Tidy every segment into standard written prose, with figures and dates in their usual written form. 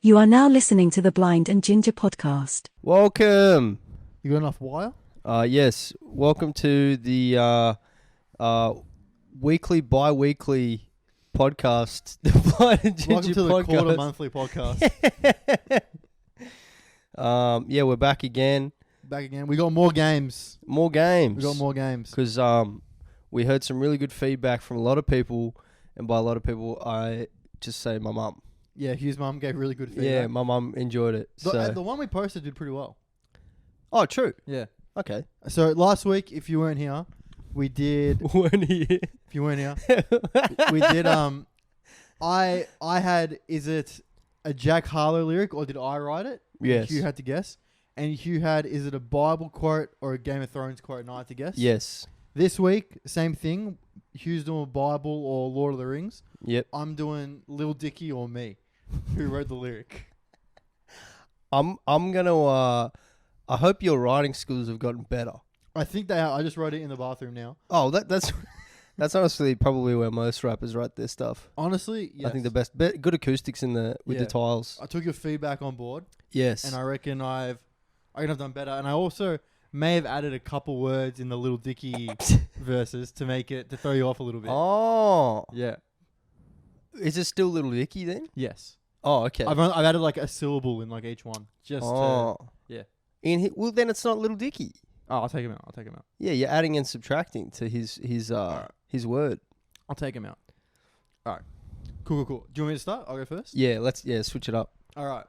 You are now listening to the Blind and Ginger podcast. Welcome. You got enough wire? Yes. Welcome to the weekly, bi-weekly podcast, the Blind and Ginger Welcome to the podcast. quarter monthly podcast. Yeah, we're back again. Back again. We got more games. More games. We got more games. Because we heard some really good feedback from a lot of people, and by a lot of people, I just say my mum. Yeah, Hugh's mum gave really good feedback. Yeah, my mum enjoyed it. The one we posted did pretty well. Oh, true. Yeah. Okay. So last week, if you weren't here, we did. Weren't here. If you weren't here, we did. I had. Is it a Jack Harlow lyric or did I write it? Yes. Hugh had to guess, and Hugh had. Is it a Bible quote or a Game of Thrones quote? And I had to guess. Yes. This week, same thing. Hugh's doing Bible or Lord of the Rings. Yep. I'm doing Lil Dicky or me. Who wrote the lyric? I'm gonna. I hope your writing skills have gotten better. I think they are. I just wrote it in the bathroom now. Oh, that's honestly probably where most rappers write their stuff. Honestly, yes. I think the best, good acoustics with Yeah. the tiles. I took your feedback on board, Yes. and I reckon I've done better. And I also may have added a couple words in the Lil Dicky verses to throw you off a little bit. Oh, Yeah. is it still Little Dicky then? Yes. Oh, okay. I've added like a syllable in like each one. Yeah. Well, then it's not Little Dicky. Oh, I'll take him out. Yeah, you're adding and subtracting to his word. I'll take him out. All right. Cool. Do you want me to start? I'll go first. Yeah, switch it up. All right.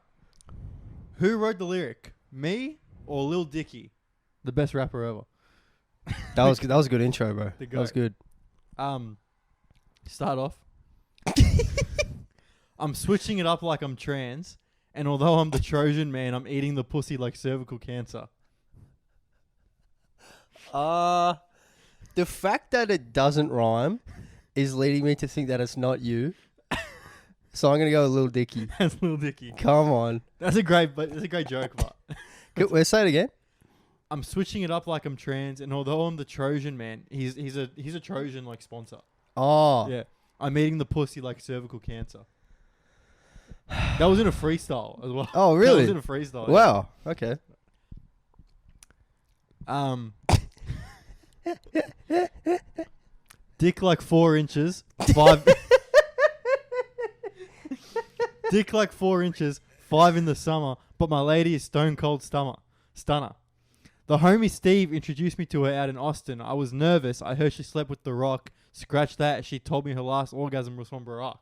Who wrote the lyric? Me or Lil Dicky? The best rapper ever. That was good. That was a good intro, bro. The That was good. Start off. I'm switching it up like I'm trans, and although I'm the Trojan man, I'm eating the pussy like cervical cancer. The fact that it doesn't rhyme is leading me to think that it's not you. So I'm gonna go with Lil Dicky. That's Lil Dicky. Come on. That's a great joke, but We'll say it again. I'm switching it up like I'm trans, and although I'm the Trojan man, he's a Trojan like sponsor. Oh. Yeah, I'm eating the pussy like cervical cancer. That was in a freestyle as well. Oh, really? That was in a freestyle. Wow. Okay. Dick like 4 inches, 5. Dick like 4 inches, 5 in the summer, but my lady is stone cold stunner. The homie Steve introduced me to her out in Austin. I was nervous. I heard she slept with The Rock. Scratch that. She told me her last orgasm was from Barack.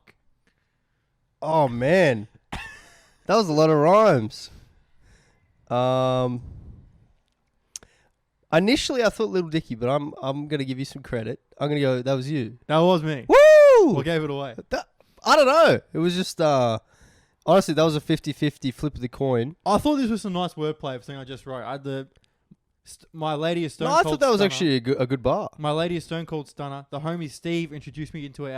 Oh man, that was a lot of rhymes. Initially I thought Little Dicky, but I'm gonna give you some credit. I'm gonna go. That was you. That was me. Woo! What gave it away? I don't know. It was just honestly, that was a 50-50 flip of the coin. I thought this was some nice wordplay for something I just wrote. I had my lady is stone No, cold I thought that was stunner. actually a good bar. My lady is stone cold stunner. The homie Steve introduced me into her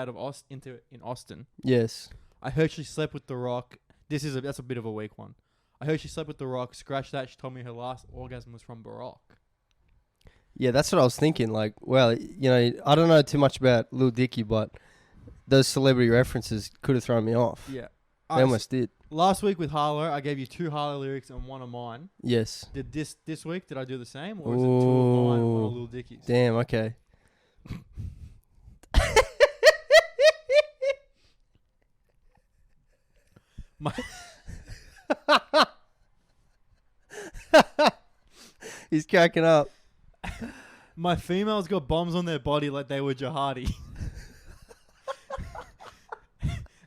in Austin. Yes. I heard she slept with The Rock. That's a bit of a weak one. I heard she slept with The Rock. Scratch that. She told me her last orgasm was from Barack. Yeah, that's what I was thinking. Like, well, I don't know too much about Lil Dicky, but those celebrity references could have thrown me off. Yeah. They almost did. Last week with Harlow, I gave you 2 Harlow lyrics and 1 of mine. Yes. Did this week, did I do the same? Or is it 2 of mine and 1 of Lil Dicky's? Damn, okay. He's cracking up. My females got bombs on their body like they were jihadi.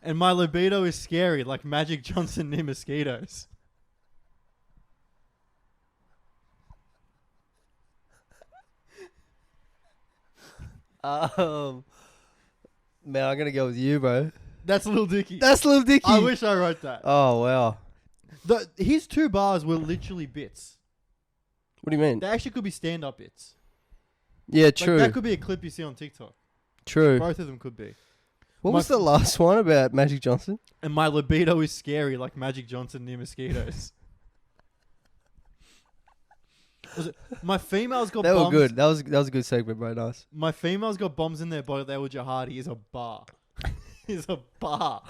And my libido is scary like Magic Johnson near mosquitoes. Man, I'm gonna go with you, bro. That's Lil Dicky. That's Lil Dicky. I wish I wrote that. Oh wow. His 2 bars were literally bits. What do you mean? They actually could be stand-up bits. Yeah, Like, true. that could be a clip you see on TikTok. True. Both of them could be. What was the last one about Magic Johnson? And my libido is scary like Magic Johnson near mosquitoes. My females got They bombs. were good. That was a good segment, bro. Nice. My females got bombs in their body. They were jihadi. Is a bar. Is a bar.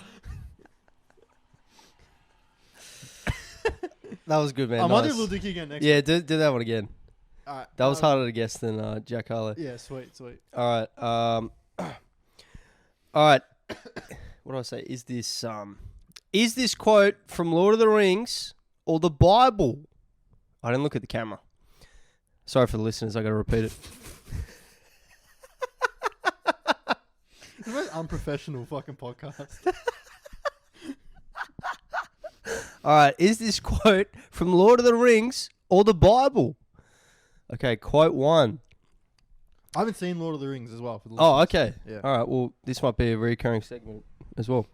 That was good, man. I might do Nice. Lil Dicky again next Yeah, week. do that one again. All right. That was harder to guess than Jack Harlow. Yeah, sweet. All right. All right. What do I say? Is this quote from Lord of the Rings or the Bible? I didn't look at the camera. Sorry for the listeners. I got to repeat it. The most unprofessional fucking podcast. All right. Is this quote from Lord of the Rings or the Bible? Okay. Quote 1. I haven't seen Lord of the Rings as well. For the Oh, listeners. okay. Yeah. All right. Well, this might be a recurring segment as well.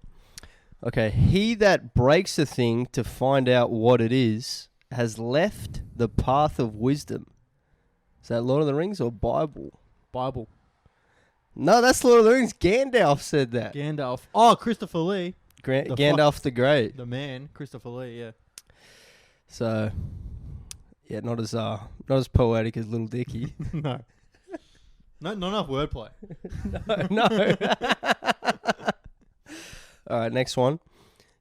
Okay. He that breaks a thing to find out what it is has left the path of wisdom. Is that Lord of the Rings or Bible? Bible. No, that's Lord of the Rings. Gandalf said that. Gandalf. Oh, Christopher Lee. The Gandalf the Great. The man, Christopher Lee, yeah. So, yeah, not as poetic as Lil Dicky. No. Not enough wordplay. No. All right, next one.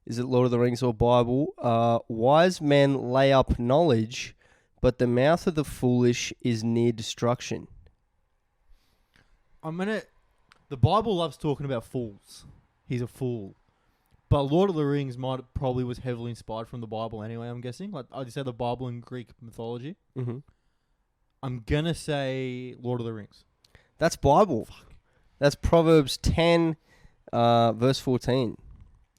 Is it Lord of the Rings or Bible? Wise men lay up knowledge, but the mouth of the foolish is near destruction. The Bible loves talking about fools. He's a fool. But Lord of the Rings probably was heavily inspired from the Bible anyway, I'm guessing. Like I just said, the Bible and Greek mythology. Mm-hmm. I'm gonna say Lord of the Rings. That's Bible. Fuck. That's Proverbs 10, verse 14.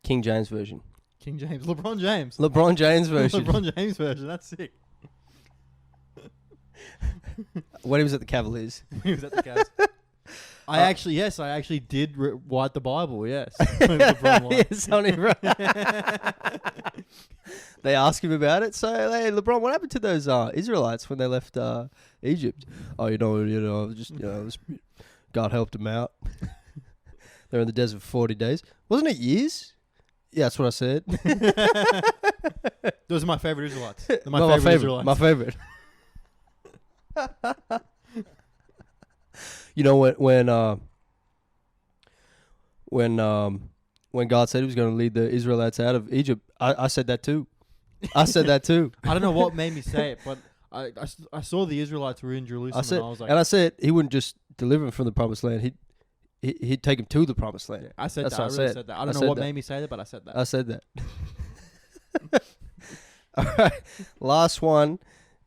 King James version. King James. LeBron James. LeBron James version. LeBron James version. That's sick. When he was at the Cavaliers. He was at the Cavs. I actually did write the Bible, yes. LeBron won. Yes, only right. They ask him about it. So, hey, LeBron, what happened to those Israelites when they left Egypt? Oh, God helped them out. They're in the desert for 40 days. Wasn't it years? Yeah, that's what I said. Those are my favorite Israelites. They're my favorite. Israelites. My favorite. You know when God said He was going to lead the Israelites out of Egypt, I said that too. I said that too. I don't know what made me say it, but I saw the Israelites were in Jerusalem, and I was like, I said He wouldn't just deliver them from the promised land. He'd take them to the promised land. yeah, I said That's that. I what I really said. said that. I I don't know said what that. made me say that, but I said that. I said that. All right, last one.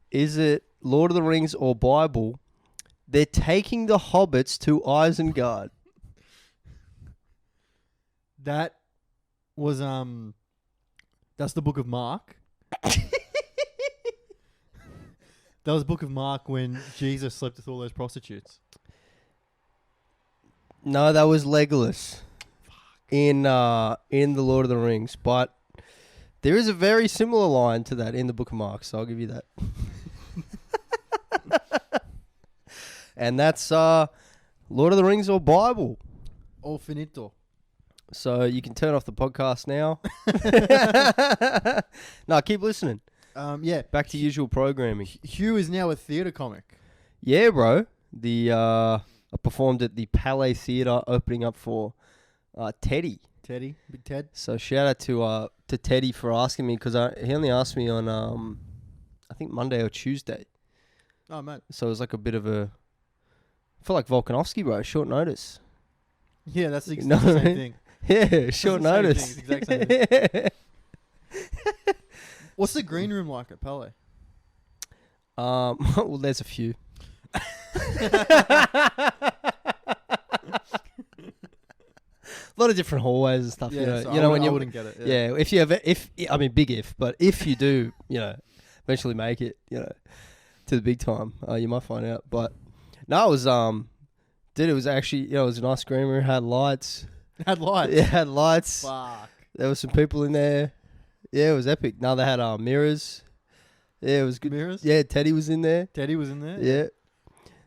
Is it Lord of the Rings or Bible? They're taking the hobbits to Isengard. That was that's the Book of Mark. That was Book of Mark when Jesus slept with all those prostitutes. No, that was Legolas in the Lord of the Rings, but there is a very similar line to that in the Book of Mark, so I'll give you that. And that's Lord of the Rings or Bible. All finito. So you can turn off the podcast now. No, keep listening. Yeah. Back to usual programming. Hugh is now a theatre comic. Yeah, bro. I performed at the Palais Theatre, opening up for Teddy. Teddy, Big Ted. So shout out to Teddy for asking me, because he only asked me on I think Monday or Tuesday. Oh man. So it was like a bit of a, I feel like Volkanovski, bro. Short notice. Yeah, that's the You know exact what I same mean? thing. Yeah, short the same notice. thing, it's the exact same What's the green room like at Palais? Well, there's a few. A lot of different hallways and stuff. Yeah, so when I you wouldn't get it. yeah. If you ever, I mean, big if, but if you do, eventually make it, to the big time, you might find out. But no, it was dude, it was actually, it was a nice green room. Had lights. Had lights. Yeah, had lights. Fuck. There was some people in there. Yeah, it was epic. No, they had mirrors. Yeah, it was good. Mirrors? Yeah, Teddy was in there. Teddy was in there? Yeah.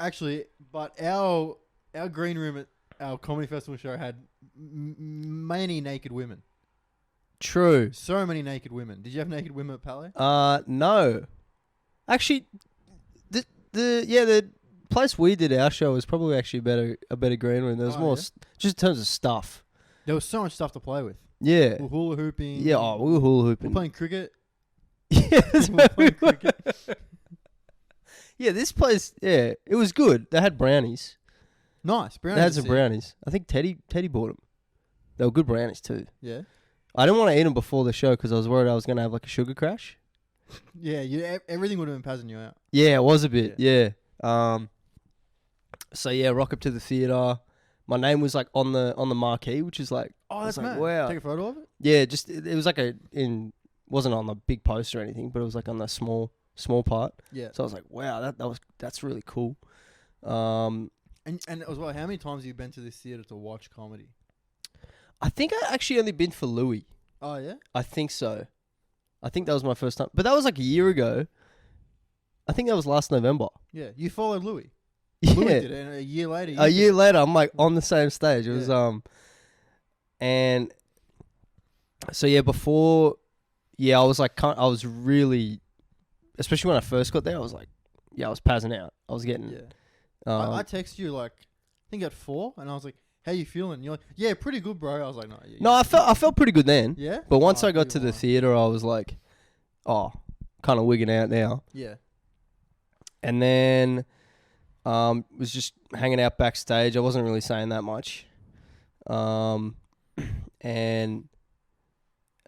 Actually, but our green room at our comedy festival show had many naked women. True. So many naked women. Did you have naked women at Palais? No. Actually, the place we did our show was probably actually a better green room. There was more, just in terms of stuff. There was so much stuff to play with. Yeah. We were hula hooping. Yeah, we were hula We hooping. were playing cricket. Yeah, Yeah, that's We're where we playing cricket. Yeah, this place. Yeah, it was good. They had brownies. Nice. Brownies They had are some sick. brownies. I think Teddy bought them. They were good brownies too. Yeah. I didn't want to eat them before the show because I was worried I was going to have like a sugar crash. Yeah. Everything would have been passing you out. Yeah, it was a bit. Yeah. So yeah, rock up to the theater. My name was like on the marquee, which is like, Oh, I was that's like, mad. wow. Take a photo of it. Yeah, just it was like wasn't on the big poster or anything, but it was like on the small part. Yeah. So I was like, wow, that's really cool. And as well, how many times have you been to this theater to watch comedy? I think I actually only been for Louis. Oh yeah. I think so. I think that was my first time, but that was like a year ago. I think that was last November. Yeah. You followed Louis. Yeah. Louis did it, and a year later. A year later, I'm like on the same stage. It was Yeah. and so yeah, before, yeah, I was like, I was really, especially when I first got there, I was like, yeah, I was passing out. I was getting, Yeah. I texted you like, I think at 4, and I was like, "How you feeling?" You're like, "Yeah, pretty good, bro." I was like, "No." Yeah, no, I felt pretty good then. Yeah. But once Oh, I got you to the are. theater, I was like, oh, kind of wigging out now. Yeah. And then was just hanging out backstage. I wasn't really saying that much. And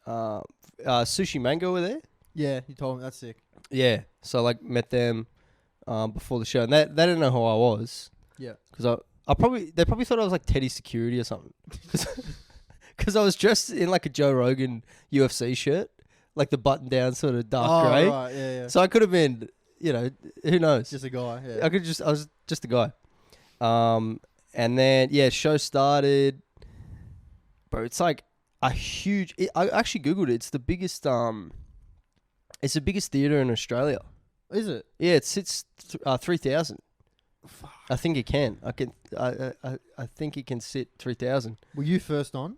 Sushi Mango were there. Yeah. You told me that's sick. Yeah. So I like met them before the show. And they didn't know who I was. Yeah. Because they probably thought I was like Teddy Security or something. Because I was dressed in like a Joe Rogan UFC shirt. Like the button down sort of dark grey. Right. Yeah. Yeah. So I could have been, who knows? Just a guy. Yeah. I was just a guy. And then, yeah, show started. Bro, it's like a huge, I actually Googled it. It's the biggest theater in Australia. Is it? Yeah, it sits 3,000. I think it can. I think it can sit 3,000. Were you first on?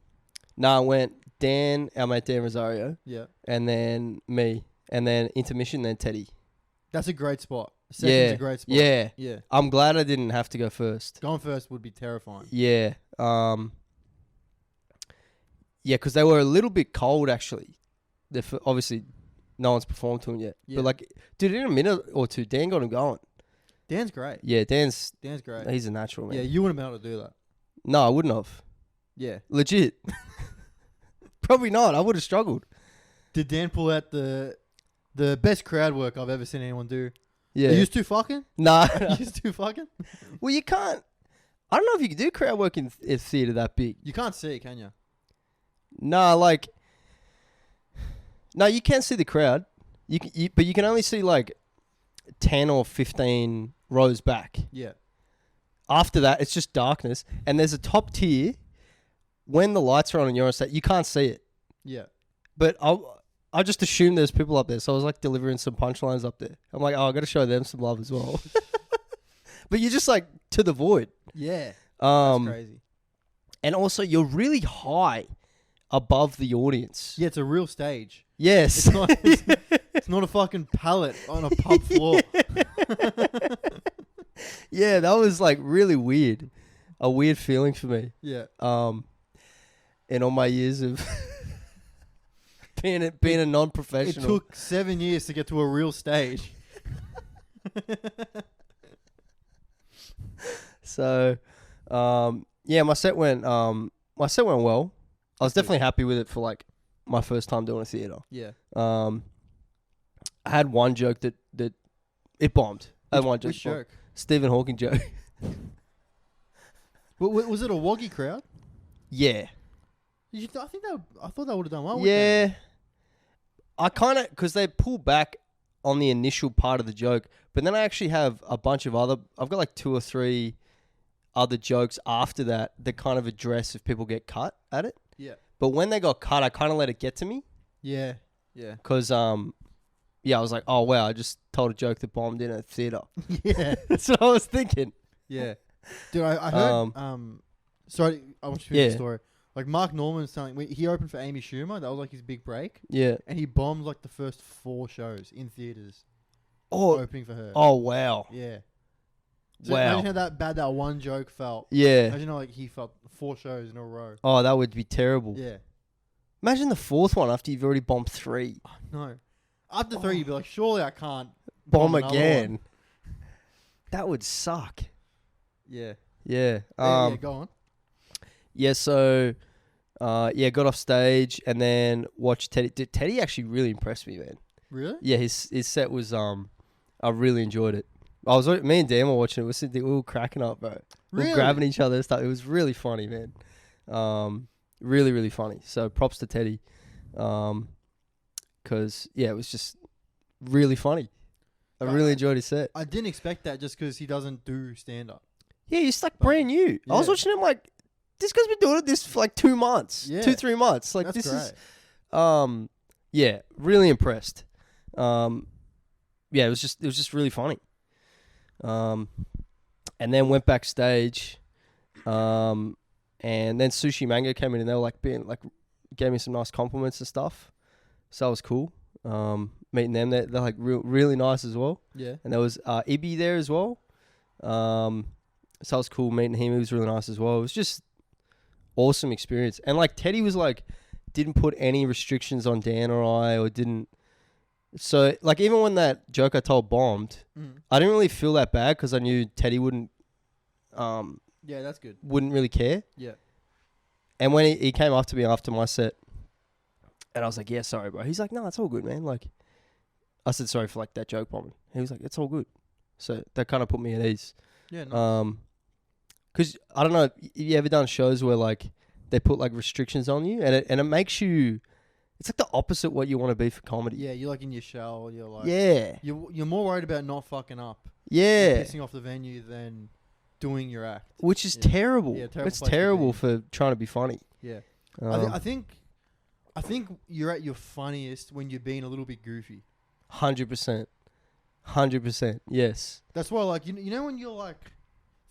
No, I went our mate Dan Rosario, Yeah. and then me, and then intermission, then Teddy. That's a great spot. Second's a great spot. Yeah. Yeah. I'm glad I didn't have to go first. Going first would be terrifying. Yeah. Yeah, because they were a little bit cold, actually. Obviously, no one's performed to them yet. Yeah. But, like, dude, in a minute or two, Dan got him going. Dan's great. Yeah, Dan's great. he's a natural, man. Yeah, you wouldn't be able to do that. No, I wouldn't have. Yeah. Legit. Probably not. I would have struggled. Did Dan pull out the best crowd work I've ever seen anyone do? Yeah. Are you two fucking? Nah. Are you two fucking? Well, you can't. I don't know if you can do crowd work in theatre that big. You can't see, can you? Nah, like. No, you can see the crowd. But you can only see like 10 or 15 rows back. Yeah. After that, it's just darkness. And there's a top tier. When the lights are on and you're on stage, you can't see it. Yeah. But I just assumed there's people up there. So I was like delivering some punchlines up there. I'm like, oh, I got to show them some love as well. But you're just like to the void. Yeah. That's crazy. And also, you're really high above the audience. Yeah, it's a real stage. Yes. It's not a fucking pallet on a pub floor. Yeah, that was like really weird. A weird feeling for me. Yeah. In all my years of being a It non-professional. took 7 years to get to a real stage. So, yeah, my set went well. I was definitely happy with it for like my first time doing a theater. Yeah. I had one joke that it bombed. I had one joke. Which joke? Stephen Hawking joke. Was it a woggy crowd? Yeah. I thought they would have done well. Yeah. I kind of, because they pull back on the initial part of the joke, but then I actually have a bunch of I've got like 2 or 3 other jokes after that kind of address if people get cut at it. Yeah. But when they got cut, I kind of let it get to me. Yeah. Yeah. Because, yeah, I was like, oh, wow, I just told a joke that bombed in a theater. Yeah. That's what I was thinking. Yeah. Dude, I heard, sorry, I want you to finish the story. Like, Mark Norman's telling me, he opened for Amy Schumer. That was like his big break. Yeah. And he bombed like the first 4 shows in theaters. Oh, Opening for her. oh, wow. Yeah. So Wow. imagine how bad that one joke felt. Yeah. Imagine how like he felt 4 shows in a row. Oh, that would be terrible. Yeah. Imagine the 4th one after you've already bombed 3. No. After 3, you'd be like, surely I can't Bomb another again. one. That would suck. Yeah. Yeah. Yeah, go on. Yeah, so got off stage and then watched Teddy. Teddy actually really impressed me, man. Really? Yeah, his set was I really enjoyed it. Me and Dan were watching it. We were cracking up, bro. We Really? were grabbing each other and stuff. It was really funny, man. Really, really funny. So props to Teddy. 'Cause it was just really funny. I really enjoyed his set. I didn't expect that just because he doesn't do stand-up. Yeah, he's like brand new. I was Yeah. watching him like, this guy's been doing this for like 2 months. Yeah. 2-3 months. Like That's this great. is really impressed. It was just really funny. And then went backstage, and then Sushi Mango came in and they were like gave me some nice compliments and stuff. So that was cool. Meeting them, they're like really nice as well. Yeah. And there was Ibby there as well. So that was cool meeting him. He was really nice as well. It was just awesome experience. And like Teddy was like, didn't put any restrictions on Dan or I, or didn't. So like even when that joke I told bombed, I didn't really feel that bad because I knew Teddy wouldn't Yeah, that's good. wouldn't really care. Yeah. And when he came up to me after my set, and I was like, yeah, sorry, bro. He's like, no, it's all good, man. Like, I said sorry for like that joke bombing. He was like, it's all good. So that kind of put me at ease. Yeah, nice. Because I don't know, you ever done shows where like they put like restrictions on you, and it makes you, it's like the opposite what you want to be for comedy. Yeah, you're like in your shell. You're like, Yeah. You're more worried about not fucking up, Yeah. pissing off the venue than doing your act. Which is Yeah. terrible. Yeah, terrible It's place to terrible be. for trying to be funny. Yeah. Um, I think you're at your funniest when you're being a little bit goofy. 100%. 100%. Yes. That's why, like, you know when you're like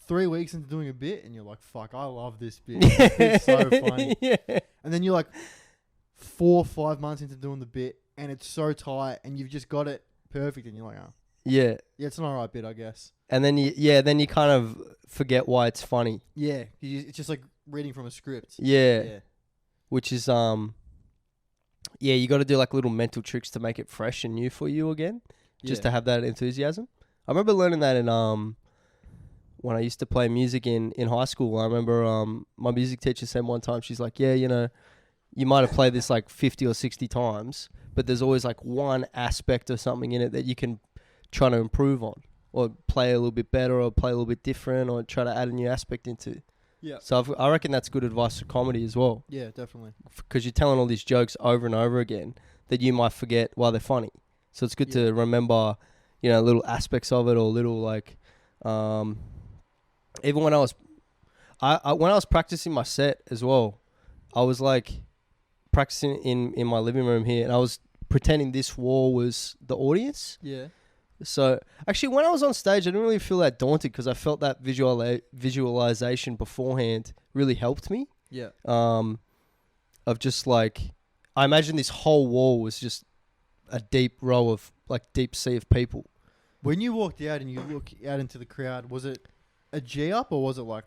3 weeks into doing a bit and you're like, fuck, I love this bit. It's so funny. Yeah. And then you're like 4 or 5 months into doing the bit and it's so tight and you've just got it perfect and you're like, oh, Yeah. yeah, it's an alright bit, I guess. And then you kind of forget why it's funny. Yeah. It's just like reading from a script. Yeah. Which is you got to do like little mental tricks to make it fresh and new for you again, just to have that enthusiasm. I remember learning that in when I used to play music in high school. I remember my music teacher said one time, she's like, yeah, you know, you might have played this like 50 or 60 times, but there's always like one aspect or something in it that you can try to improve on, or play a little bit better, or play a little bit different, or try to add a new aspect into. Yeah. So I reckon that's good advice for comedy as well. Yeah, definitely. Because you're telling all these jokes over and over again that you might forget why they're funny. So it's good to remember, you know, little aspects of it, or little like, even when I was practicing my set as well, I was like practicing in my living room here, and I was pretending this wall was the audience. Yeah. So actually, when I was on stage, I didn't really feel that daunted because I felt that visualization beforehand really helped me. Yeah. Of just like, I imagine this whole wall was just a deep row of like deep sea of people. When you walked out and you look out into the crowd, was it a G up or was it like,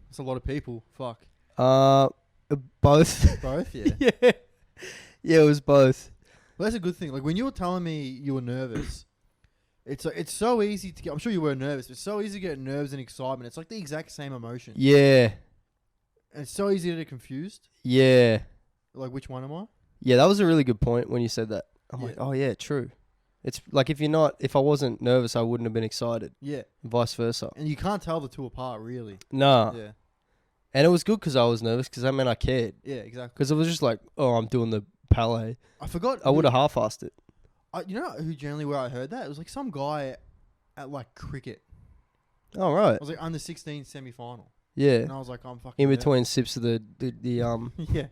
it's a lot of people? Fuck. Both. Both, yeah. Yeah, it was both. Well, that's a good thing. Like when you were telling me you were nervous, it's so easy to get. I'm sure you were nervous, but it's so easy to get nerves and excitement. It's like the exact same emotion. Yeah. And it's so easy to get confused. Yeah. Like, which one am I? Yeah, that was a really good point when you said that. I'm like, oh yeah, true. It's like if I wasn't nervous, I wouldn't have been excited. Yeah. And vice versa. And you can't tell the two apart, really. Nah. Yeah. And it was good because I was nervous because that meant I cared. Yeah, exactly. Because it was just like, oh, I'm doing the ballet. I forgot. I would have half-assed it. You know who generally where I heard that? It was like some guy at like cricket. Oh, right. I was like under 16 semi-final. Yeah. And I was like, I'm fucking In nervous. between sips of the Yeah.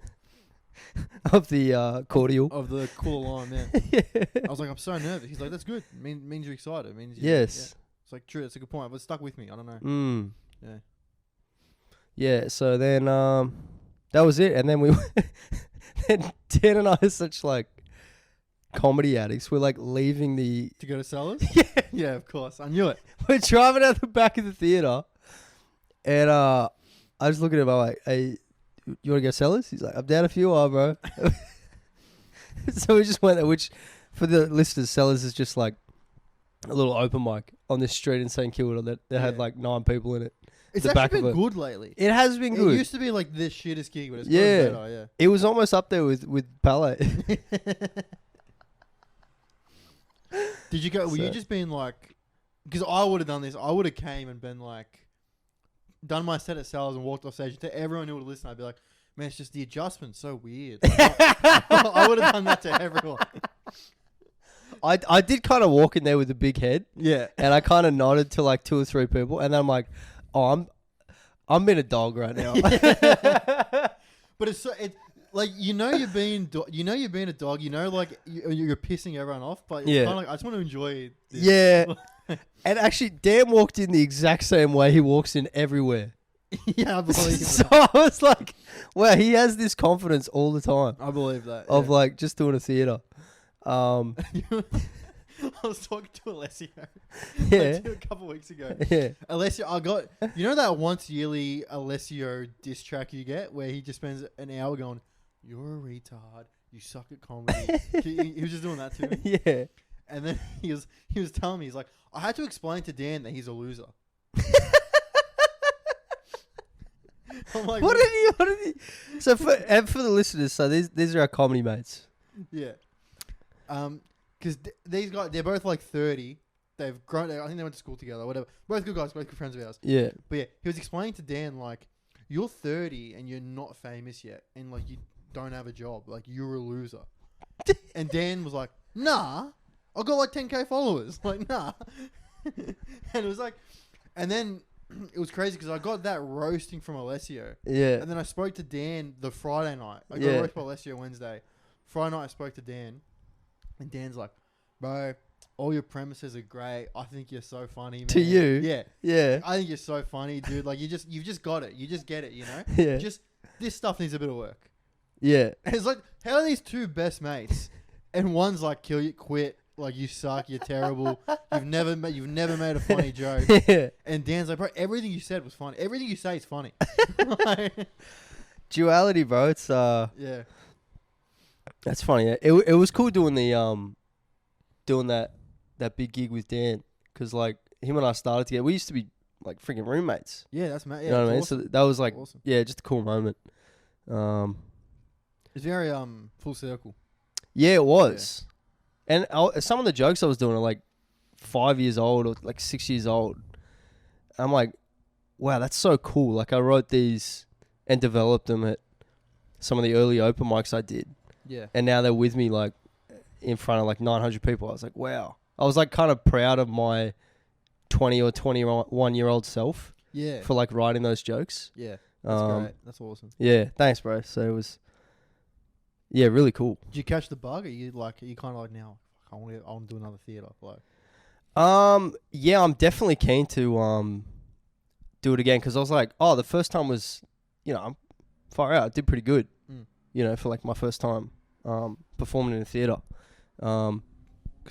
of the cordial. Of the cooler lime, yeah. Yeah. I was like, I'm so nervous. He's like, that's good. Means you're excited. It means Yes. Yeah. It's like, true. It's a good point. But it stuck with me. I don't know. Mm. Yeah. Yeah, so then that was it. And then then Dan and I are such like comedy addicts. We're like leaving the... To go to Sellers? Yeah. Yeah, of course. I knew it. We're driving out the back of the theatre. And I just look at him, I'm like, hey, you want to go Sellers? He's like, I'm down a few, bro. So we just went there, which For the listeners, Sellers is just like a little open mic on this street in St Kilda that had Yeah. like 9 people in it. It's The back actually of been it. good lately. It has been good. It used to be like the shittest gig, but it's Yeah. gotten better, It was almost up there with Palais. Did you go? Were you So- just being like? Because I would have done this. I would have came and been like, done my set at Sal's and walked off stage. To everyone who would listen, I'd be like, man, it's just the adjustment's so weird. Like, I would have done that to everyone. I did kind of walk in there with a big head, Yeah. and I kind of nodded to like 2 or 3 people, and then I'm like, oh, I'm being a dog right now. But it's so like you're being you're being a dog. Like you're pissing everyone off. But it's Yeah. kind of like I just want to enjoy. This. Yeah. And actually, Dan walked in the exact same way he walks in everywhere. Yeah, I believe So that. I was like, wow, he has this confidence all the time I believe that. of yeah. like just doing a theatre. I was talking to Alessio Yeah. a couple weeks ago. Yeah. Alessio, I got that once yearly Alessio diss track you get where he just spends an hour going, "You're a retard. You suck at comedy." he was just doing that to me, Yeah. and then he was telling me, he's like, "I had to explain to Dan that he's a loser." I'm like, What did he? So for the listeners, so these are our comedy mates. Yeah. Because these guys, they're both like 30. They've grown. I think they went to school together. Whatever. Both good guys. Both good friends of ours. Yeah. But yeah, he was explaining to Dan like, you're 30 and you're not famous yet, and like you don't have a job. Like you're a loser. And Dan was like, "Nah, I got like 10K followers." Like, nah. And it was like, and then it was crazy because I got that roasting from Alessio, Yeah. and then I spoke to Dan the Friday night. I got Yeah. a roast by Alessio Wednesday. Friday night I spoke to Dan, and Dan's like, "Bro, all your premises are great. I think you're so funny, man." To you? Yeah. Yeah. I think you're so funny, dude. Like you've just got it. You just get it, you know? Yeah. Just this stuff needs a bit of work. Yeah. And it's like, how are these two best mates? And one's like, kill you, quit, like you suck, you're terrible. You've never made a funny joke. Yeah. And Dan's like, bro, everything you said was funny. Everything you say is funny. Like, Duality, bro. It's yeah. that's funny. Yeah. It was cool doing the doing that big gig with Dan, because like him and I started together. We used to be like freaking roommates. Yeah, that's mad. Yeah, You know what I mean? awesome. So that was like, Awesome. yeah, just a cool moment. It's very full circle. Yeah, it was. And some of the jokes I was doing are like 5 years old or like 6 years old. I'm like, wow, that's so cool. Like I wrote these and developed them at some of the early open mics I did. Yeah. And now they're with me like in front of like 900 people. I was like, wow. I was like kind of proud of my 20 or 21-year-old self Yeah. for like writing those jokes. Yeah. That's great. That's awesome. Yeah, thanks, bro. So it was, yeah, really cool. Did you catch the bug? Are you kind of like now? I want to do another theater. Like, Yeah, I'm definitely keen to do it again, because I was like, oh, the first time was, I'm far out. I did pretty good, for like my first time performing in a theater. because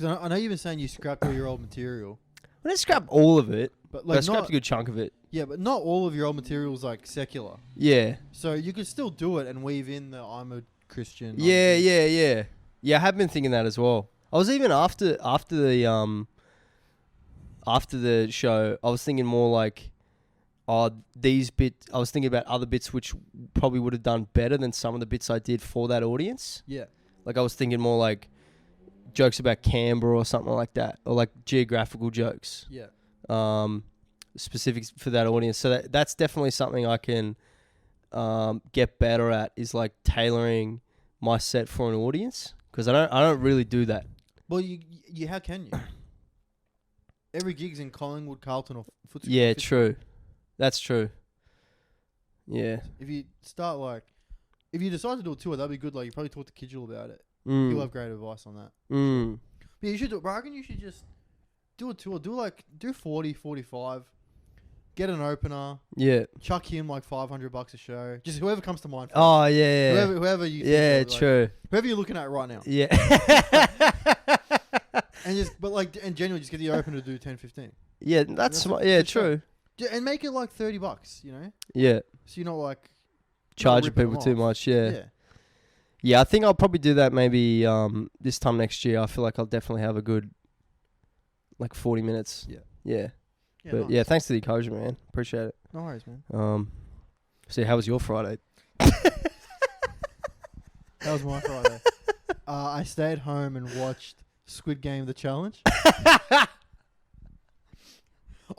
I know you've been saying you scrapped all your old material, I didn't scrap all of it, but but I like scrapped not a good chunk of it. yeah, but not all of your old material is like secular. Yeah. So you could still do it and weave in the I'm a Christian. Yeah. Yeah, I have been thinking that as well. I was even after the show, I was thinking more like, these bits. I was thinking about other bits which probably would have done better than some of the bits I did for that audience. Yeah. Like I was thinking more like jokes about Canberra or something like that, or like geographical jokes, Yeah. specific for that audience. So that's definitely something I can get better at, is like tailoring my set for an audience, because I don't really do that. Well, you how can you? Every gig's in Collingwood, Carlton, or Footscray. Yeah, true. That's true. Yeah. If you start if you decide to do a tour, that'd be good. Like you probably talk to Kidgel about it. Mm. He'll have great advice on that. Mm. But yeah, you should do it. Bro, I reckon you should just do a tour. Do 40, 45. Get an opener. Yeah. Chuck him like $500 a show. Just whoever comes to mind. First. Oh yeah. Whoever you. Yeah, think of, true. Whoever you're looking at right now. Yeah. And genuinely just get the opener to do 10, 15. Yeah, that's That's yeah, good true. And make it like $30, Yeah. So you're not like Charging ripping people them too off. much, yeah. Yeah, I think I'll probably do that maybe this time next year. I feel like I'll definitely have a good 40 minutes. Yeah. Yeah. Yeah, But nice. yeah, thanks to the encouragement, man. Appreciate it. No worries, man. So how was your Friday? That was my Friday. I stayed home and watched Squid Game: The Challenge.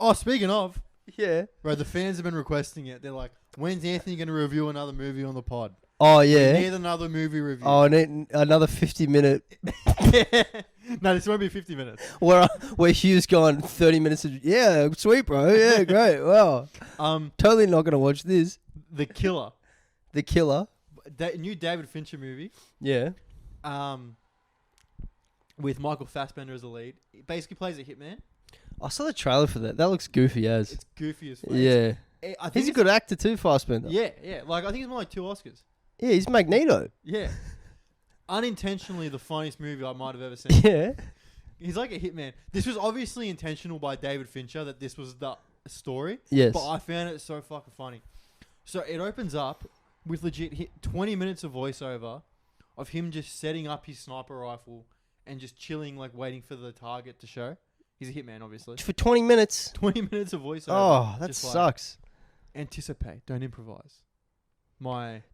Oh, speaking of, Yeah. bro, the fans have been requesting it. They're like, "When's Anthony going to review another movie on the pod? Oh We yeah. need another movie review." Oh, I need another 50-minute No, this won't be 50 minutes. where Hugh's gone 30 minutes. Yeah, sweet, bro. Yeah, great. Wow. Totally not gonna watch this. The Killer, The Killer. that new David Fincher movie, Yeah. with Michael Fassbender as the lead. He basically plays a hitman. I saw the trailer for that. That looks goofy as. It's goofy as fuck. Yeah. I think He's a good actor too, Fassbender. Yeah, yeah. Like I think it's more like 2 Oscars. Yeah, he's Magneto. Yeah. Unintentionally the funniest movie I might have ever seen. Yeah. He's like a hitman. This was obviously intentional by David Fincher that this was the story. Yes. But I found it so fucking funny. So it opens up with legit 20 minutes of voiceover of him just setting up his sniper rifle and just chilling, like waiting for the target to show. He's a hitman, obviously. For 20 minutes. 20 minutes of voiceover. Oh, that just like, sucks. anticipate, don't improvise.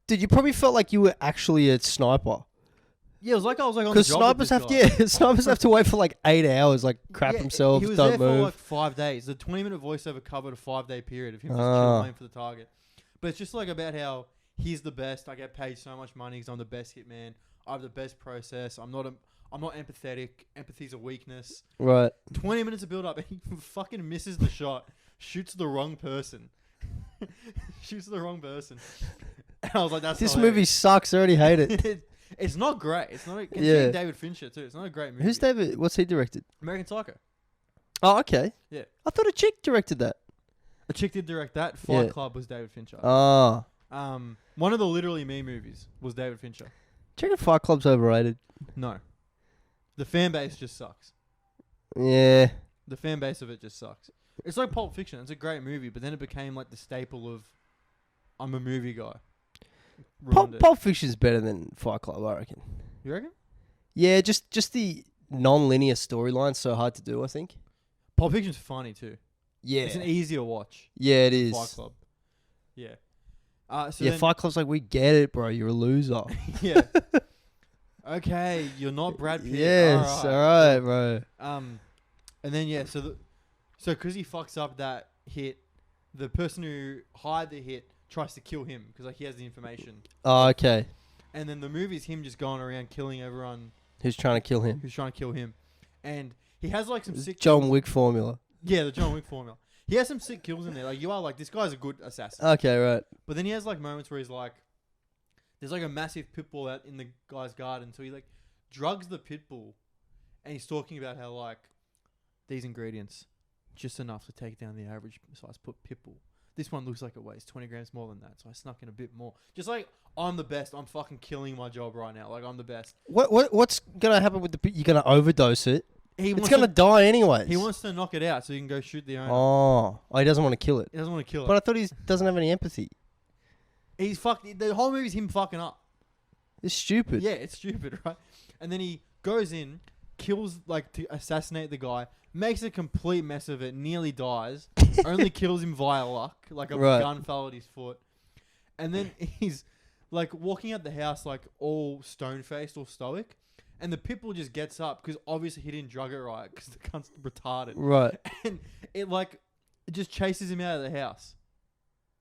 Dude, you probably felt like you were actually a sniper. Yeah, it was like I was like on the Because job snipers with have this guy. snipers have to wait for like 8 hours, like crap Yeah, themselves, He was don't there for move. like 5 days. The 20-minute voiceover covered a 5-day period of him just Ah. chilling for the target. But it's just like about how he's the best. I get paid so much money because I'm the best hitman. I have the best process. I'm not empathetic. Empathy's a weakness. Right. 20 minutes of build up and he fucking misses the shot. Shoots the wrong person. Shoots the wrong person. And I was like, that's This not movie it. sucks. I already hate it. It's not great. It's not. Yeah. David Fincher too. It's not a great movie. Who's David? What's he directed? American Psycho. Oh, okay. Yeah. I thought a chick directed that. A chick did direct that. Fight Yeah. Club was David Fincher. Ah. One of the Literally Me movies was David Fincher. Do you reckon Fight Club's overrated? No. The fan base just sucks. Yeah. The fan base of it just sucks. It's like Pulp Fiction. It's a great movie, but then it became like the staple of I'm a movie guy. Ruined it. Pulp Fiction's better than Fight Club, I reckon. You reckon? Yeah, just the non-linear storyline's so hard to do, I think. Pulp Fiction's funny too. Yeah. It's an easier watch. Yeah, it than is. Fight Club. Yeah. So yeah, then- Fight Club's like, we get it, bro. You're a loser. Yeah. Okay, you're not Brad Pitt. Yes, alright, bro. And then yeah, so because he fucks up that hit, the person who hired the hit tries to kill him because like he has the information. Oh, okay. And then the movie's him just going around killing everyone Who's trying to kill him? who's trying to kill him, and he has like some sick. John Wick formula. Yeah, the John Wick formula. He has some sick kills in there. Like you are like this guy's a good assassin. Okay, right. But then he has like moments where he's like, there's like a massive pit bull out in the guy's garden, so he like drugs the pit bull, and he's talking about how like these ingredients just enough to take down the average size pit bull. This one looks like it weighs 20 grams more than that, so I snuck in a bit more. Just like I'm the best. I'm fucking killing my job right now. Like I'm the best. What's gonna happen with the pit? You're gonna overdose it. He It's wants gonna to, die anyways. he wants to knock it out so he can go shoot the owner. Oh, he doesn't want to kill it. He doesn't want to kill it. But I thought he doesn't have any empathy. He's fucked. The whole movie's him fucking up. It's stupid. Yeah, it's stupid, right? And then he goes in, kills, like, to assassinate the guy, makes a complete mess of it, nearly dies, only kills him via luck, like a Right. gun fell at his foot. And then he's, like, walking out the house, like, all stone-faced or stoic, and the pitbull just gets up, because obviously he didn't drug it right, because the cunt's retarded. Right. And it, like, it just chases him out of the house.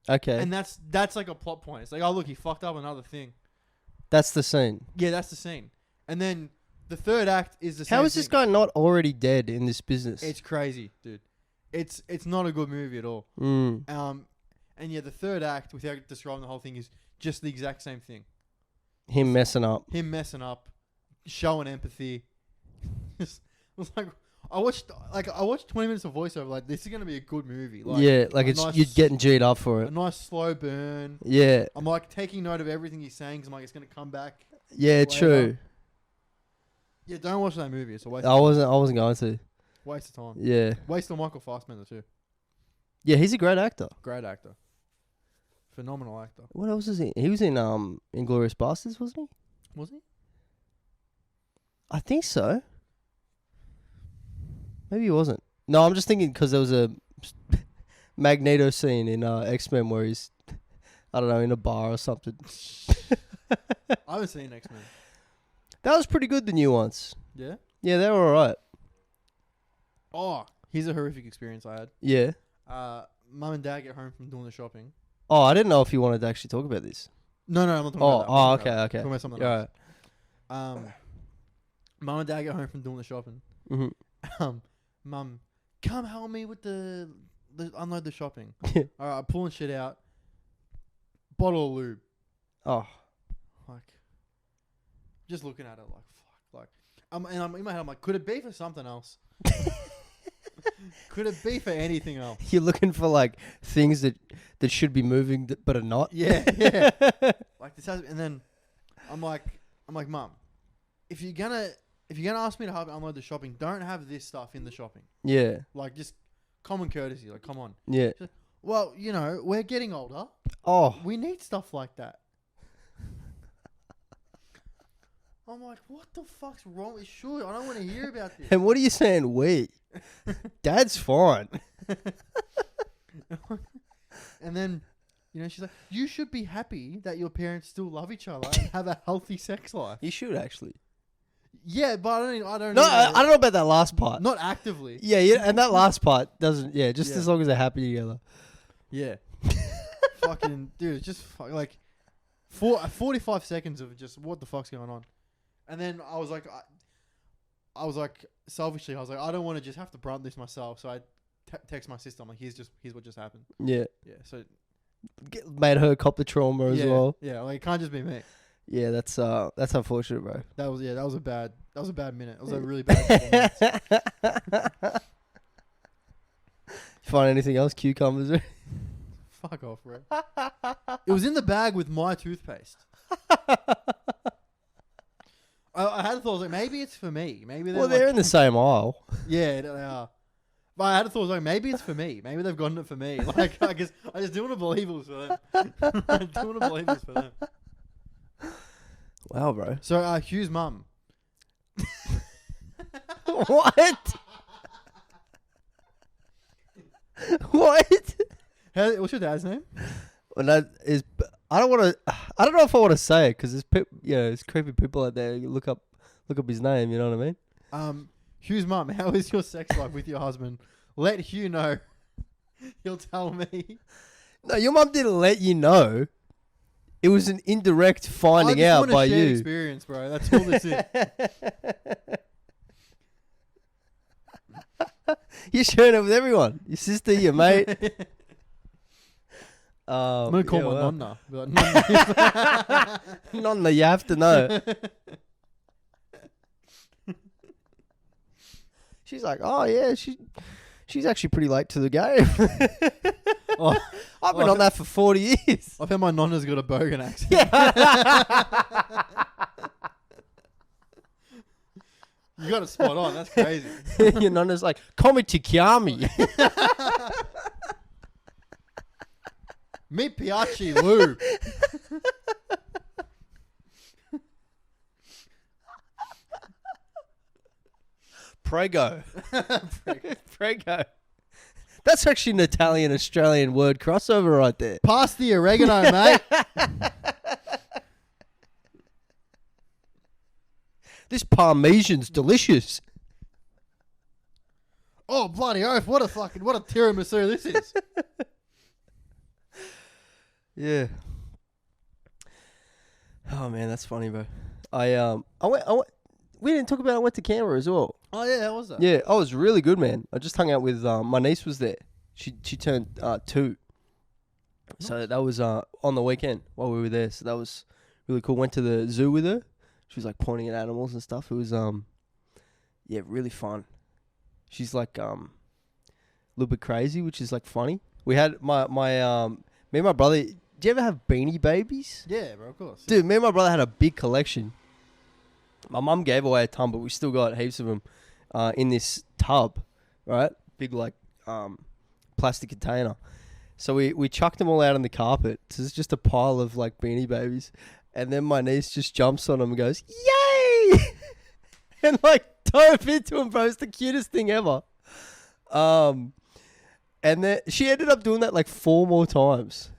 Okay. And that's like, a plot point. It's like, oh, look, he fucked up another thing. That's the scene. Yeah, that's the scene. And then the third act is the same How is this thing. guy not already dead in this business? It's crazy, dude. It's not a good movie at all. Mm. And yeah, the third act, without describing the whole thing, is just the exact same thing. Him messing up. Him messing up, showing empathy. It was like I watched 20 minutes of voiceover. Like this is gonna be a good movie. Like, Yeah, like a it's nice- you're getting G'd up for a it. nice slow burn. Yeah. I'm like taking note of everything he's saying because I'm like it's gonna come back. Yeah, later. true. Yeah, don't watch that movie. It's a waste. I wasn't going to. Waste of time. Yeah. Waste of Michael Fassbender too. Yeah, he's a great actor. Great actor. Phenomenal actor. What else is he? He was in Inglourious Bastards, wasn't Was he? I think so. Maybe he wasn't. No, I'm just thinking because there was a Magneto scene in X-Men where he's, I don't know, in a bar or something. I haven't seen X-Men. That was pretty good, the new ones. Yeah? Yeah, they were alright. Oh, here's a horrific experience I had. Yeah. Mum and Dad get home from doing the shopping. Oh, I didn't know if you wanted to actually talk about this. No, I'm not talking Oh, about that. I'm talking okay. talking about something Alright. else. Mum and Dad get home from doing the shopping. Mm-hmm. Mum, come help me with the unload the shopping. Yeah. Alright, I'm pulling shit out. Bottle of lube. Oh. Like, just looking at it like, fuck. Like, and I'm in my head, I'm like, could it be for something else? Could it be for anything else? You're looking for like things that should be moving but are not. Yeah. Like this has, and then I'm like, Mum, if you're gonna ask me to help unload the shopping, don't have this stuff in the shopping. Yeah. Like, just common courtesy. Like, come on. Yeah. She's like, well, you know, we're getting older. Oh. We need stuff like that. I'm like, what the fuck's wrong with Sure, I don't want to hear about this. And what are you saying? We? Dad's fine. And then, you know, she's like, you should be happy that your parents still love each other and have a healthy sex life. You should actually. Yeah, but I don't No, know. I don't know about that last part. Not actively. Yeah, and that last part doesn't. Yeah, just Yeah. as long as they're happy together. Yeah. Fucking, dude, it's just like 45 seconds of just what the fuck's going on. And then I was like, selfishly, I was like, I don't want to just have to brunt this myself. So I text my sister. I'm like, here's what just happened. Yeah. Yeah. So Made her cop the trauma as well. Yeah. Like, it can't just be me. Yeah, that's unfortunate, bro. That was a bad minute. It was a really bad performance. Find anything else? Cucumbers? Fuck off, bro. It was in the bag with my toothpaste. I had a thought, I was like, maybe it's for me. Maybe They're in the same aisle. Yeah, they are. But I had a thought, I was like, maybe it's for me. Maybe they've gotten it for me. Like, I just do want to believe it was for them. I do want to believe it was for them. Wow, bro. So, Hugh's mum. What? What? What's your dad's name? Well, that is. I don't want to. I don't know if I want to say it because there's creepy people out there. You look up his name. You know what I mean? Hugh's mum, how is your sex life with your husband? Let Hugh know. He'll tell me. No, your mum didn't let you know. It was an indirect finding out by you. Experience, bro. That's all this is. You're sharing it with everyone. Your sister, your mate. I'm gonna call my nonna. Be like, Nonna, you have to know. She's like, oh yeah, she's actually pretty late to the game. I've been on that for 40 years. I've heard my nonna's got a Bogan accent. Yeah. You got it spot on. That's crazy. Your nonna's like, call me Tikiami. Me Piachi Lou. Prego. Prego. That's actually an Italian-Australian word crossover right there. Pass the oregano, mate. This Parmesan's delicious. Oh, bloody oath. What a tiramisu this is. Yeah. Oh man, that's funny, bro. I went. We didn't talk about. I went to Canberra as well. Oh yeah, how was that? Yeah, I was really good, man. I just hung out with my niece was there. She turned 2, so that was on the weekend while we were there. So that was really cool. Went to the zoo with her. She was like pointing at animals and stuff. It was really fun. She's like a little bit crazy, which is like funny. We had my me and my brother. Do you ever have Beanie Babies? Yeah, bro, of course. Dude, me and my brother had a big collection. My mum gave away a ton, but we still got heaps of them in this tub, right? Big like plastic container. So we chucked them all out on the carpet. So it's just a pile of like Beanie Babies. and then my niece just jumps on him and goes, "Yay!" and like dove into him, bro. It's the cutest thing ever. And then she ended up doing that like 4 more times.